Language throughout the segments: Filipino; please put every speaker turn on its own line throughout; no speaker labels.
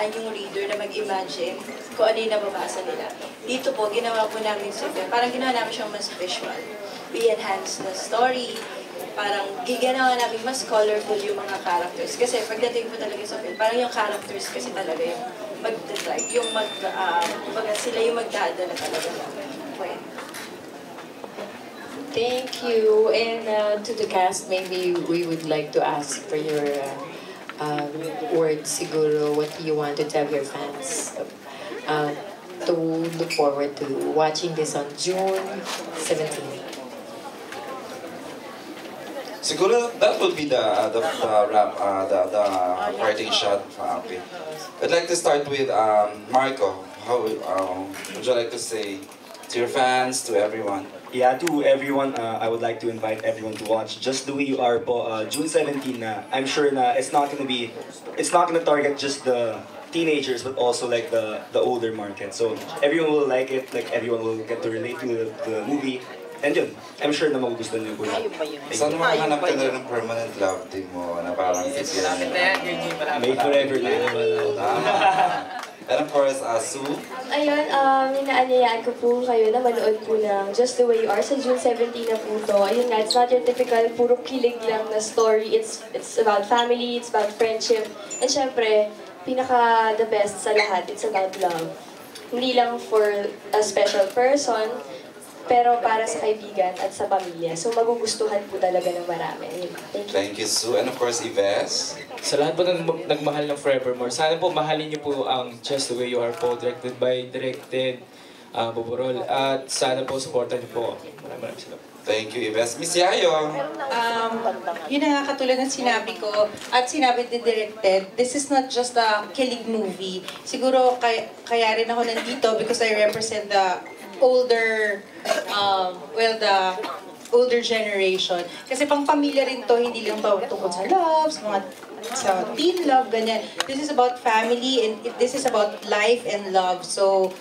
hayaan yung reader na mag-imagine kung ano yung nababasa nila. Dito po, ginawa po namin sa film. Parang ginawa namin siyang mas visual. We enhance the story. Parang ginawa namin mas colorful yung mga characters. Kasi pagdating po talaga sa film, parang yung characters kasi talaga yung mag-drive, yung sila yung magdadala talaga ng kwento.
Thank you. And to the cast, maybe we would like to ask for your words, siguro, what you want to tell your fans to look forward to watching this on June 17th.
Siguro that would be the parting shot. Okay. I'd like to start with Marco. How would you like to say to your fans, to everyone?
Yeah, to everyone, I would like to invite everyone to watch Just the Way You Are po, June 17 na. I'm sure na it's not gonna target just the teenagers but also like the older market. So everyone will like it, like everyone will get to relate to the movie. And yun, I'm sure na magugustuhan niyo po na.
Saan mo hanap ka na rin ng permanent love team mo na parang sisiyan?
May forever na.
And of course, Sue.
Ayun, inaanyayaan ko po kayo na manood po ng Just the Way You Are sa June 17 na po to. Ayun nga, it's not your typical puro kilig lang na story. It's about family, it's about friendship. And syempre, pinaka-the best sa lahat, it's about love. Hindi lang for a special person, pero para sa kaibigan at sa pamilya. So magugustuhan po talaga ng marami. Thank you.
Thank you, Sue. And of course, Yves.
Sa lahat po ng nagmahal ng Forevermore, sana po mahalin niyo po ang Just the Way You Are po, directed by Boborol. At sana po supportan niyo po. Maraming salamat.
Thank you, Yves. Miss Yayo.
Yun na nga katulad ng sinabi ko, at sinabi ni Directed, this is not just a kilig movie. Siguro kaya rin ako nandito because I represent the older, the older generation. Kasi pang pamilya rin to, hindi lang to tungkol sa love, sa teen love, ganyan. This is about family and this is about life and love. So,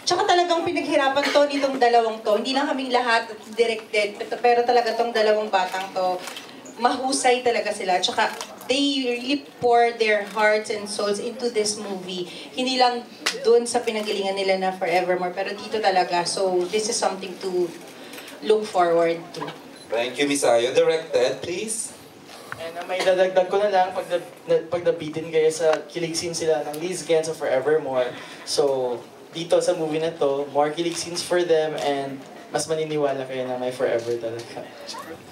tsaka talagang pinaghirapan to nitong dalawang to. Hindi lang kaming lahat directed, pero talaga tong dalawang batang to, mahusay talaga sila. Tsaka, they really pour their hearts and souls into this movie. Hindi lang dun sa pinagalingan nila na Forevermore, pero dito talaga. So, this is something to look forward to.
Thank you, Miss Ayo. Directed, please.
And may dadagdag ko na lang, pag nabitin kayo sa kilig scene sila ng Liz Gen sa Forevermore. So, dito sa movie na to, more kilig scenes for them and mas maniniwala kayo na may forever talaga.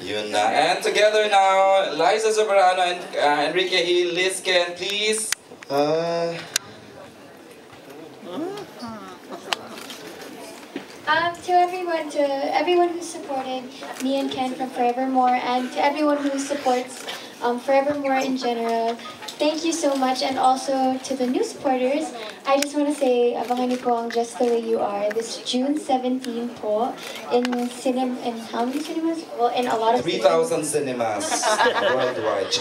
Yun na. And together now, Liza Soberano and Enrique Hill. Liz Gen, please.
To everyone who supported me and Ken from Forevermore, and to everyone who supports Forevermore in general, thank you so much. And also to the new supporters, I just want to say, abangan niyo po ang Just the Way You Are this June 17 po in how many cinemas? Well, in a lot of
3,000 cinemas worldwide.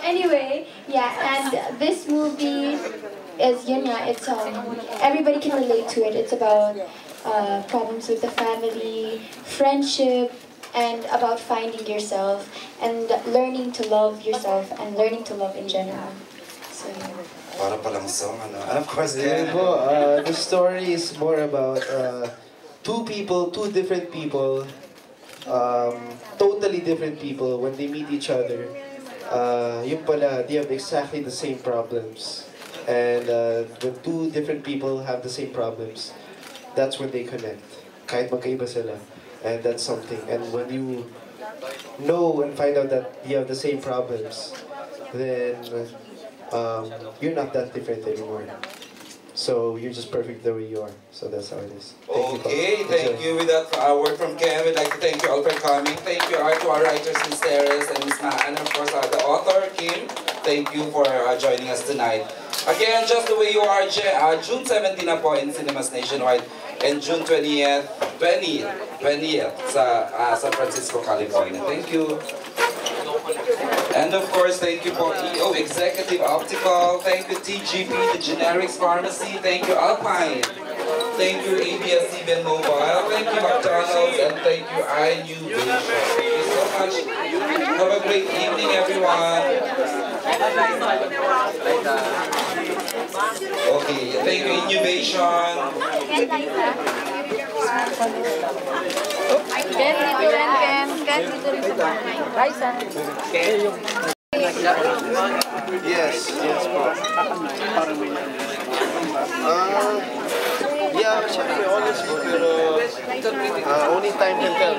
Anyway, yeah, and this movie is, it's everybody can relate to it. It's about problems with the family, friendship, and about finding yourself and learning to love yourself and learning to love in general. So, yeah.
Para palang song, ano? And of course,
the story is more about two different people, totally different people. When they meet each other, yung pala, they have exactly the same problems. And when two different people have the same problems, that's when they connect. Kahit magkaiba sila. And that's something. And when you know and find out that you have the same problems, then you're not that different anymore. So you're just perfect the way you are. So that's how it is.
Thank you. With that word from Ken, we'd like to thank you all for coming. Thank you to our writers, Ms. Teres and Ms. Ma, and of course the author, Kim. Thank you for joining us tonight. Again, Just the Way You Are, June 17 na po in cinemas nationwide, and June 20th sa San Francisco, California. Thank you. And of course, thank you for EO Executive Optical. Thank you TGP, the Generics Pharmacy. Thank you Alpine. Thank you ABS-CBN Mobile. Thank you McDonald's, and thank you INU Vision. Thank you so much. Have a great evening, everyone. Okay, thank you, Innovation.
Ken, dito rin, Ken. Ken, dito rin sa bahay. Raisa.
Yes, yes po. Yeah, syempre, honest po, pero only time can tell.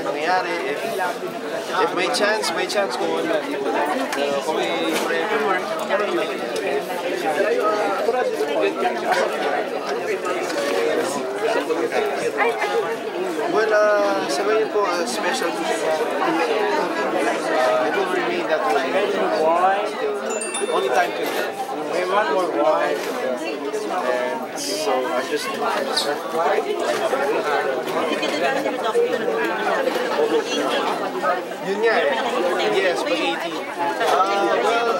Nangyayari, if may chance kung wala. Pero kung may forever, well, sabay niyo po, special to siya. It will remain that way. Only time can tell. We want more wine. And so I just yun nga eh. Yes, pag 18. Well,